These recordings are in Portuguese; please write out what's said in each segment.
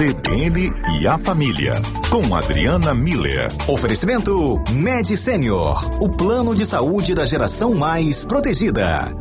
CBN e a Família, com Adriana Miller. Oferecimento Med Senior, o plano de saúde da geração mais protegida.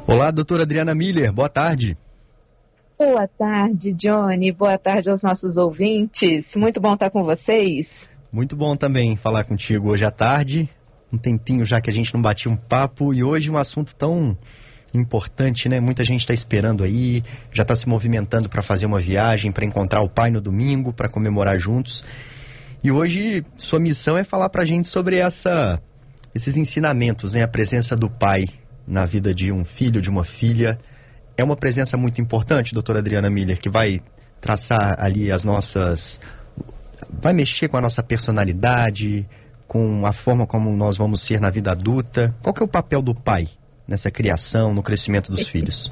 Olá, doutora Adriana Miller, boa tarde. Boa tarde, Johnny. Boa tarde aos nossos ouvintes. Muito bom estar com vocês. Muito bom também falar contigo hoje à tarde. Um tempinho já que a gente não batia um papo e hoje um assunto tão importante, né? Muita gente está esperando aí, já está se movimentando para fazer uma viagem, para encontrar o pai no domingo, para comemorar juntos. E hoje sua missão é falar para a gente sobre esses ensinamentos, né? A presença do pai na vida de um filho, de uma filha. É uma presença muito importante, doutora Adriana Miller, que vai traçar ali vai mexer com a nossa personalidade, com a forma como nós vamos ser na vida adulta. Qual que é o papel do pai nessa criação, no crescimento dos filhos?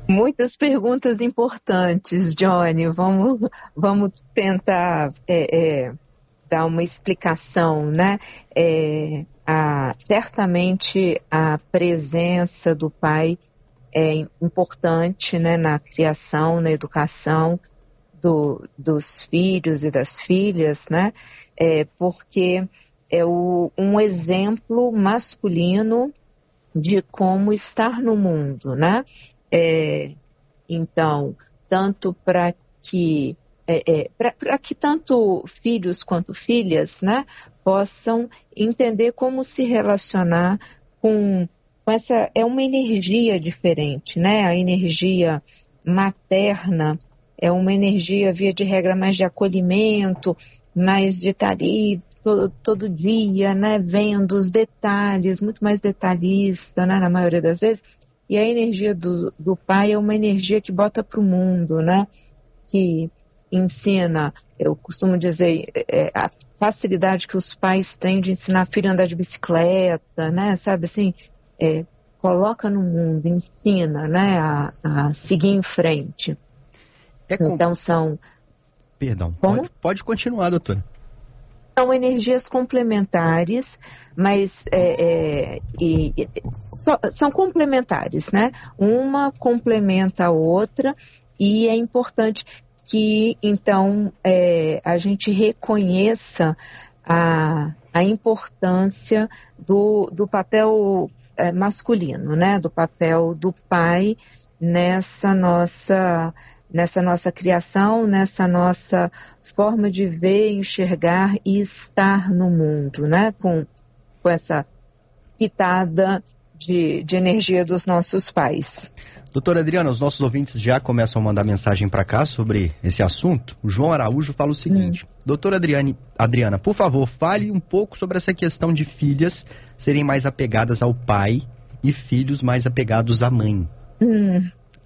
Muitas perguntas importantes, Johnny. Vamos tentar dar uma explicação, né? Certamente a presença do pai é importante, né, na criação, na educação dos filhos e das filhas, né? Porque é um exemplo masculino de como estar no mundo, né? Então, tanto para que tanto filhos quanto filhas, né, possam entender como se relacionar com essa, é uma energia diferente, né? A energia materna é uma energia, via de regra, mais de acolhimento, mais de estar ali todo dia, né? Vendo os detalhes, muito mais detalhista, né? Na maioria das vezes. E a energia do pai é uma energia que bota para o mundo, né? Que ensina, eu costumo dizer, a facilidade que os pais têm de ensinar filho a andar de bicicleta, né? Sabe assim? Coloca no mundo, ensina, né, a seguir em frente. Então são... Perdão, pode continuar, doutora. São energias complementares, mas são complementares, né? Uma complementa a outra e é importante que, então, a gente reconheça a importância do papel masculino, né? Do papel do pai nessa nossa criação, nessa nossa forma de ver, enxergar e estar no mundo, né? Com essa pitada de energia dos nossos pais. Doutora Adriana, os nossos ouvintes já começam a mandar mensagem para cá sobre esse assunto. O João Araújo fala o seguinte: doutora Adriana, por favor, fale um pouco sobre essa questão de filhas serem mais apegadas ao pai e filhos mais apegados à mãe.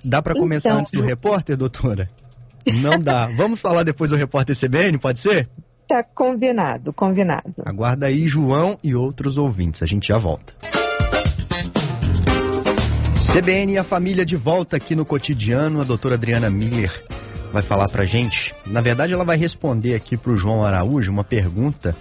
Dá para começar antes do repórter, doutora? Não dá. Vamos falar depois do repórter CBN, pode ser? Tá combinado. Aguarda aí, João e outros ouvintes. A gente já volta. CBN e a Família de volta aqui no Cotidiano. A doutora Adriana Miller vai falar pra gente. Na verdade, ela vai responder aqui pro João Araújo uma pergunta.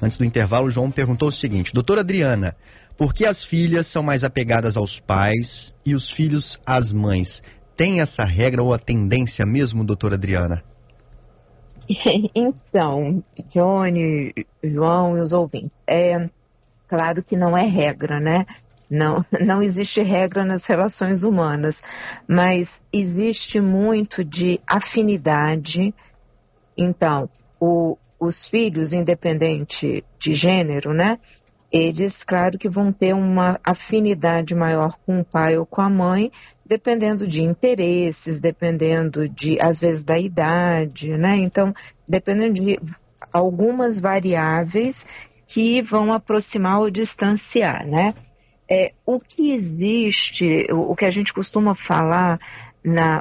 Antes do intervalo, o João perguntou o seguinte: doutora Adriana, por que as filhas são mais apegadas aos pais e os filhos às mães? Tem essa regra ou a tendência mesmo, doutora Adriana? Então, Johnny, João e os ouvintes, claro que não é regra, né? Não existe regra nas relações humanas, mas existe muito de afinidade. Então, os filhos, independente de gênero, né? Eles, claro que vão ter uma afinidade maior com o pai ou com a mãe, dependendo de interesses, dependendo às vezes, da idade, né? Então, dependendo de algumas variáveis que vão aproximar ou distanciar, né? O que existe, o que a gente costuma falar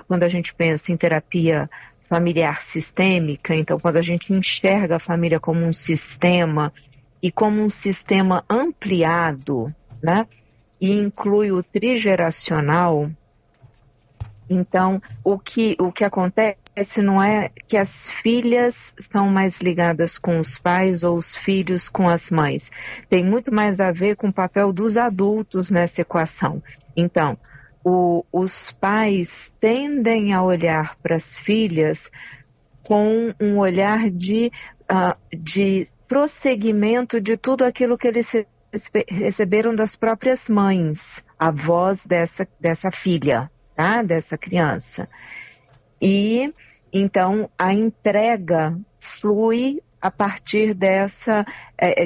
quando a gente pensa em terapia familiar sistêmica, então quando a gente enxerga a família como um sistema e como um sistema ampliado, né, e inclui o trigeracional, então o que acontece não é que as filhas são mais ligadas com os pais ou os filhos com as mães. Tem muito mais a ver com o papel dos adultos nessa equação. Então, os pais tendem a olhar para as filhas com um olhar de prosseguimento de tudo aquilo que eles receberam das próprias mães, avós dessa filha, tá? Dessa criança. E então a entrega flui a partir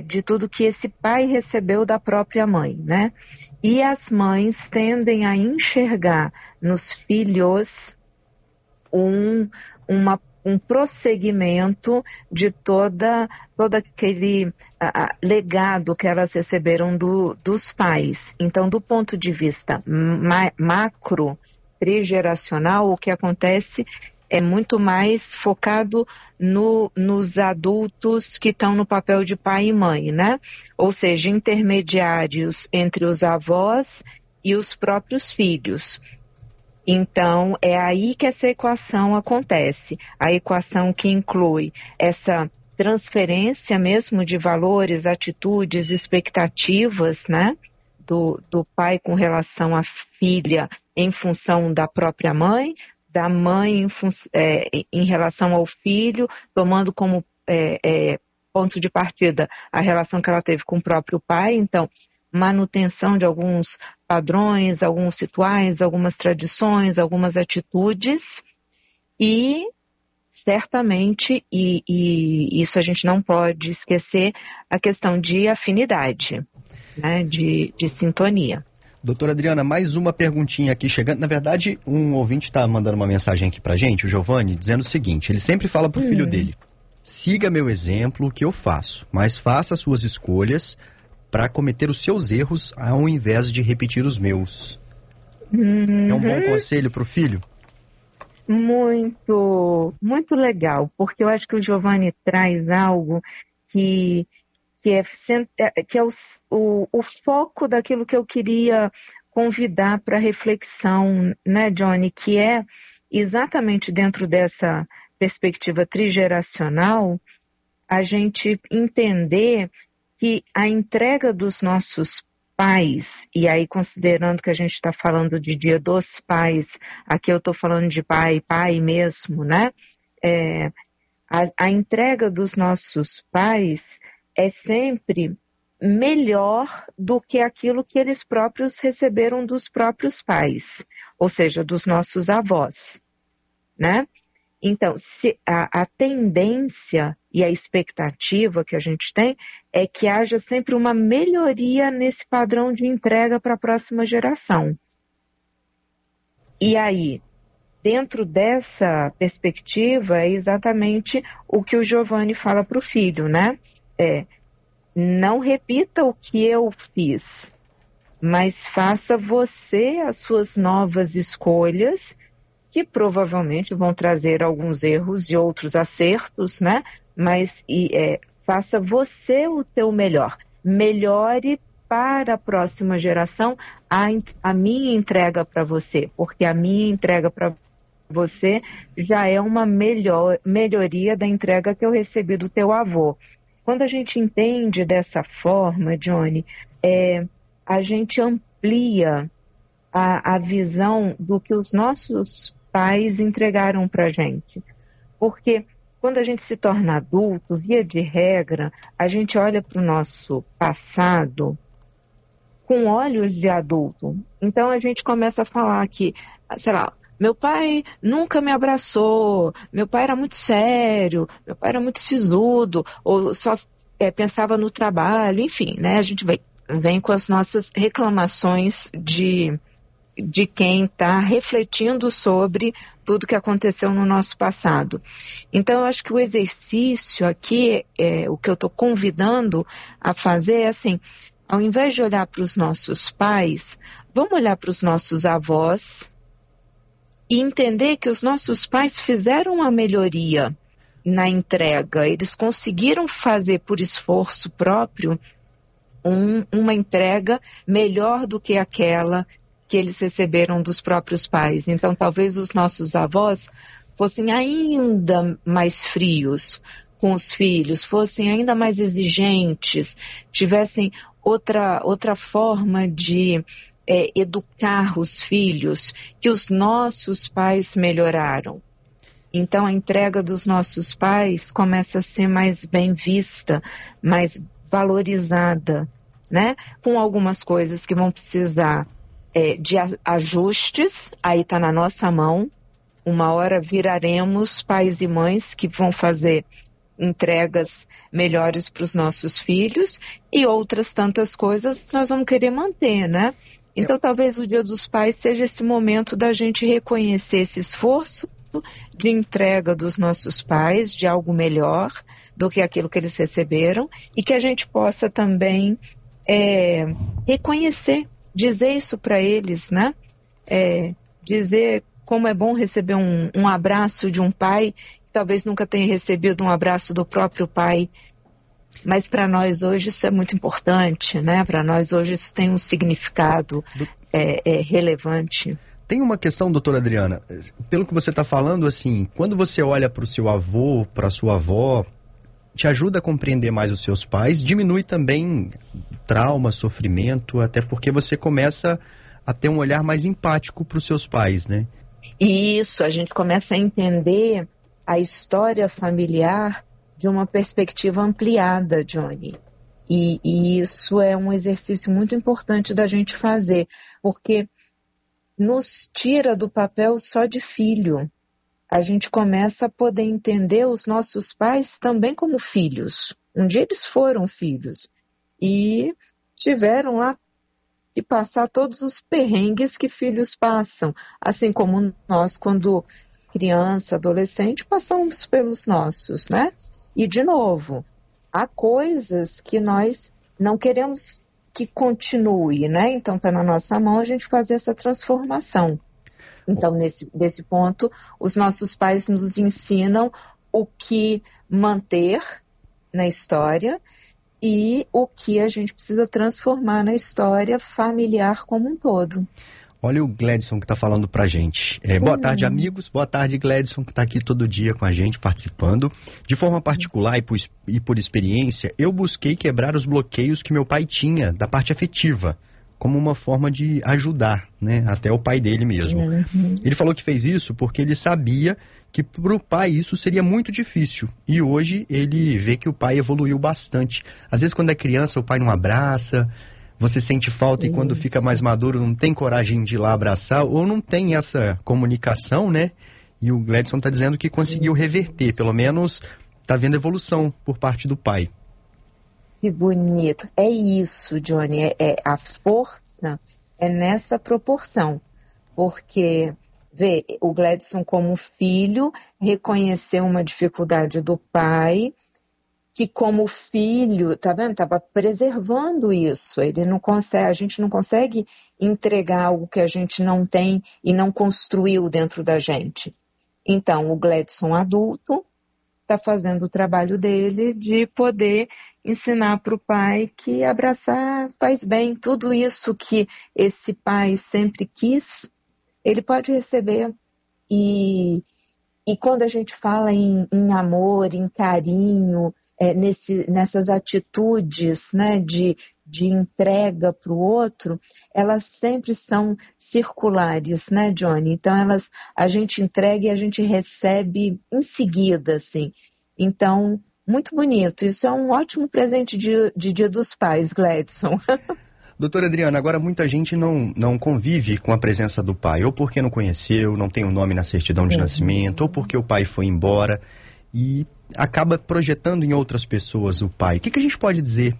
de tudo que esse pai recebeu da própria mãe, né? E as mães tendem a enxergar nos filhos um prosseguimento de todo aquele legado que elas receberam dos pais. Então, do ponto de vista macro, trigeracional, o que acontece é muito mais focado nos adultos que estão no papel de pai e mãe, né? Ou seja, intermediários entre os avós e os próprios filhos. Então, é aí que essa equação acontece. A equação que inclui essa transferência mesmo de valores, atitudes, expectativas, né? Do pai com relação à filha em função da própria mãe, da mãe em relação ao filho, tomando como ponto de partida a relação que ela teve com o próprio pai. Então, manutenção de alguns padrões, alguns rituais, algumas tradições, algumas atitudes e, certamente, e isso a gente não pode esquecer, a questão de afinidade, né, de sintonia. Doutora Adriana, mais uma perguntinha aqui chegando. Na verdade, um ouvinte está mandando uma mensagem aqui pra gente, o Giovanni, dizendo o seguinte: ele sempre fala pro filho dele: siga meu exemplo, o que eu faço, mas faça suas escolhas para cometer os seus erros ao invés de repetir os meus. É um bom conselho pro filho? Muito, muito legal, porque eu acho que o Giovanni traz algo que é o foco daquilo que eu queria convidar para reflexão, né, Johnny? Que é exatamente dentro dessa perspectiva trigeracional, a gente entender que a entrega dos nossos pais, e aí considerando que a gente está falando de Dia dos Pais, aqui eu estou falando de pai mesmo, né? A entrega dos nossos pais é sempre melhor do que aquilo que eles próprios receberam dos próprios pais, ou seja, dos nossos avós, né? Então, a tendência e a expectativa que a gente tem é que haja sempre uma melhoria nesse padrão de entrega para a próxima geração. E aí, dentro dessa perspectiva, é exatamente o que o Giovanni fala para o filho, né? Não repita o que eu fiz, mas faça você as suas novas escolhas, que provavelmente vão trazer alguns erros e outros acertos, né? Mas faça você o teu melhor. Melhore para a próxima geração a minha entrega para você, porque a minha entrega para você já é uma melhoria da entrega que eu recebi do teu avô. Quando a gente entende dessa forma, Johnny, a gente amplia a visão do que os nossos pais entregaram para a gente. Porque quando a gente se torna adulto, via de regra, a gente olha para o nosso passado com olhos de adulto. Então a gente começa a falar que, sei lá, meu pai nunca me abraçou, meu pai era muito sério, meu pai era muito sisudo, ou só pensava no trabalho, enfim, né? A gente vem com as nossas reclamações de quem está refletindo sobre tudo que aconteceu no nosso passado. Então, eu acho que o exercício aqui, o que eu estou convidando a fazer é assim, ao invés de olhar para os nossos pais, vamos olhar para os nossos avós e entender que os nossos pais fizeram uma melhoria na entrega. Eles conseguiram fazer por esforço próprio uma entrega melhor do que aquela que eles receberam dos próprios pais. Então, talvez os nossos avós fossem ainda mais frios com os filhos, fossem ainda mais exigentes, tivessem outra forma de educar os filhos que os nossos pais melhoraram. Então, a entrega dos nossos pais começa a ser mais bem vista, mais valorizada, né? Com algumas coisas que vão precisar de ajustes, aí está na nossa mão. Uma hora viraremos pais e mães que vão fazer entregas melhores para os nossos filhos, e outras tantas coisas nós vamos querer manter, né? Então, talvez o Dia dos Pais seja esse momento da gente reconhecer esse esforço de entrega dos nossos pais, de algo melhor do que aquilo que eles receberam, e que a gente possa também reconhecer, dizer isso para eles, né? Dizer como é bom receber um abraço de um pai, que talvez nunca tenha recebido um abraço do próprio pai, mas para nós hoje isso é muito importante, né? Para nós hoje isso tem um significado relevante. Tem uma questão, doutora Adriana, pelo que você está falando, assim, quando você olha para o seu avô, para a sua avó, te ajuda a compreender mais os seus pais, diminui também trauma, sofrimento, até porque você começa a ter um olhar mais empático para os seus pais, né? Isso, a gente começa a entender a história familiar de uma perspectiva ampliada, Johnny. E isso é um exercício muito importante da gente fazer, porque nos tira do papel só de filho. A gente começa a poder entender os nossos pais também como filhos. Um dia eles foram filhos e tiveram lá que passar todos os perrengues que filhos passam, assim como nós, quando criança, adolescente, passamos pelos nossos, né? E, de novo, há coisas que nós não queremos que continue, né? Então, está na nossa mão a gente fazer essa transformação. Então, nesse ponto, os nossos pais nos ensinam o que manter na história e o que a gente precisa transformar na história familiar como um todo. Olha o Gledson que está falando pra gente. Boa tarde, amigos. Boa tarde, Gledson, que está aqui todo dia com a gente, participando. De forma particular e por experiência, eu busquei quebrar os bloqueios que meu pai tinha da parte afetiva, como uma forma de ajudar, né? Até o pai dele mesmo. Ele falou que fez isso porque ele sabia que para o pai isso seria muito difícil. E hoje ele vê que o pai evoluiu bastante. Às vezes, quando é criança, o pai não abraça, você sente falta, e quando fica mais maduro não tem coragem de ir lá abraçar, ou não tem essa comunicação, né? E o Gledson está dizendo que conseguiu reverter, pelo menos está vendo evolução por parte do pai. Que bonito. É isso, Johnny. A força é nessa proporção. Porque, vê, o Gledson como filho reconheceu uma dificuldade do pai, que como filho, tá vendo? Estava preservando isso. Ele não consegue, a gente não consegue entregar algo que a gente não tem e não construiu dentro da gente. Então, o Gledson adulto está fazendo o trabalho dele de poder ensinar para o pai que abraçar faz bem. Tudo isso que esse pai sempre quis, ele pode receber. E quando a gente fala em amor, em carinho, nessas atitudes, né, de entrega para o outro, elas sempre são circulares, né, Johnny? Então, a gente entrega e a gente recebe em seguida, assim. Então, muito bonito. Isso é um ótimo presente de Dia dos Pais, Gledson. Doutora Adriana, agora muita gente não convive com a presença do pai, ou porque não conheceu, não tem o nome na certidão de nascimento, ou porque o pai foi embora, e acaba projetando em outras pessoas o pai. O que a gente pode dizer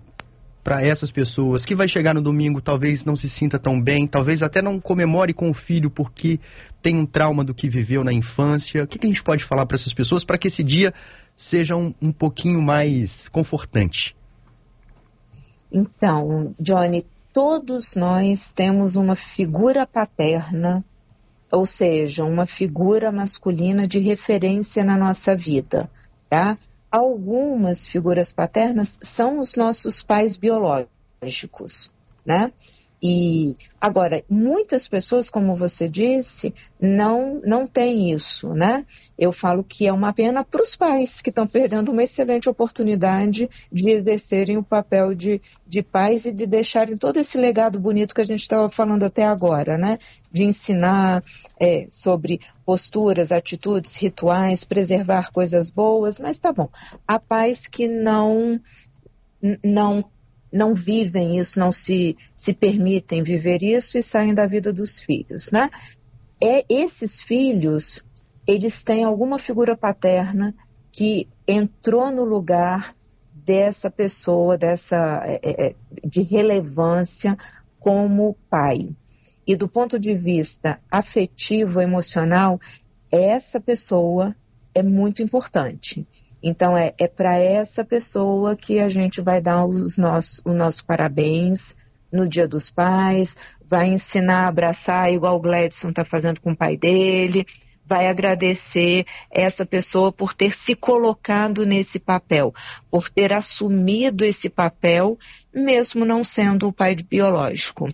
para essas pessoas que vai chegar no domingo, talvez não se sinta tão bem, talvez até não comemore com o filho porque tem um trauma do que viveu na infância? O que a gente pode falar para essas pessoas para que esse dia seja um pouquinho mais confortante? Então, Johnny, todos nós temos uma figura paterna, ou seja, uma figura masculina de referência na nossa vida, tá? Algumas figuras paternas são os nossos pais biológicos, né? E agora, muitas pessoas, como você disse, não têm isso, né? Eu falo que é uma pena para os pais que estão perdendo uma excelente oportunidade de exercerem o papel de pais e de deixarem todo esse legado bonito que a gente estava falando até agora, né? De ensinar sobre posturas, atitudes, rituais, preservar coisas boas, mas tá bom. Há pais que não vivem isso, não se permitem viver isso e saem da vida dos filhos, né? Esses filhos, eles têm alguma figura paterna que entrou no lugar dessa pessoa, de relevância como pai. E do ponto de vista afetivo, emocional, essa pessoa é muito importante. Então, é para essa pessoa que a gente vai dar o nosso parabéns no Dia dos Pais, vai ensinar a abraçar igual o Gladson está fazendo com o pai dele, vai agradecer essa pessoa por ter se colocado nesse papel, por ter assumido esse papel, mesmo não sendo o pai biológico.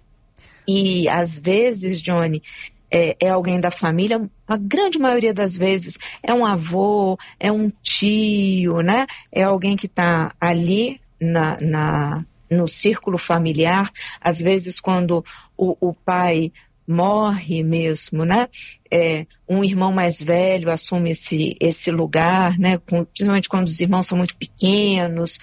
E, às vezes, Johnny, é alguém da família, a grande maioria das vezes é um avô, é um tio, né? É alguém que está ali no círculo familiar. Às vezes, quando o pai morre mesmo, né? Um irmão mais velho assume esse lugar, né? Principalmente quando os irmãos são muito pequenos,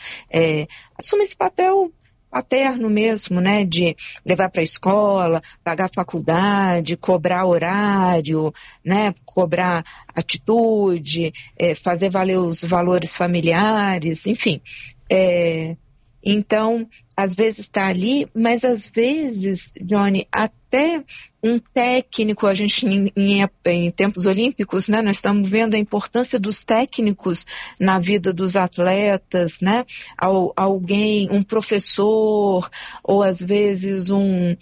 assume esse papel paterno mesmo, né, de levar para a escola, pagar faculdade, cobrar horário, né, cobrar atitude, fazer valer os valores familiares, enfim. Então, às vezes está ali, mas às vezes, Johnny, até um técnico, a gente em tempos olímpicos, né, nós estamos vendo a importância dos técnicos na vida dos atletas, né, alguém, um professor, ou às vezes um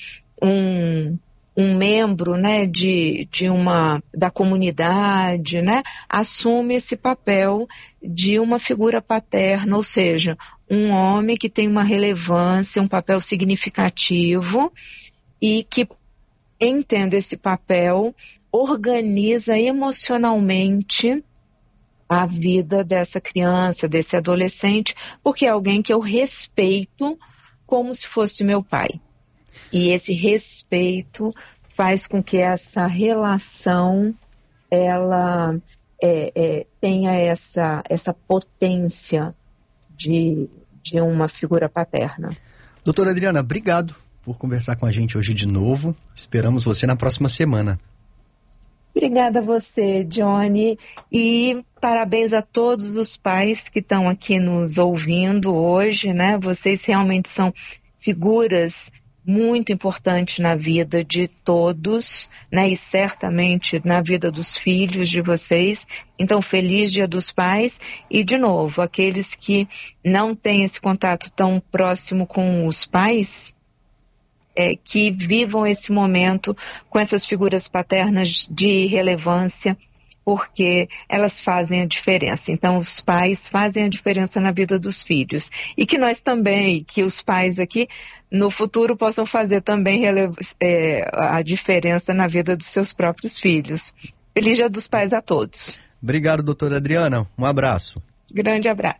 membro, né, da comunidade, né, assume esse papel de uma figura paterna, ou seja, um homem que tem uma relevância, um papel significativo e que, entendo esse papel, organiza emocionalmente a vida dessa criança, desse adolescente, porque é alguém que eu respeito como se fosse meu pai. E esse respeito faz com que essa relação ela tenha essa potência de uma figura paterna. Doutora Adriana, obrigado por conversar com a gente hoje de novo. Esperamos você na próxima semana. Obrigada a você, Johnny, e parabéns a todos os pais que estão aqui nos ouvindo hoje, né? Vocês realmente são figuras muito importante na vida de todos, né, e certamente na vida dos filhos de vocês. Então, feliz Dia dos Pais. E, de novo, aqueles que não têm esse contato tão próximo com os pais, que vivam esse momento com essas figuras paternas de relevância, porque elas fazem a diferença. Então, os pais fazem a diferença na vida dos filhos. E que nós também, que os pais aqui, no futuro, possam fazer também a diferença na vida dos seus próprios filhos. Feliz Dia dos Pais a todos. Obrigado, doutora Adriana. Um abraço. Grande abraço.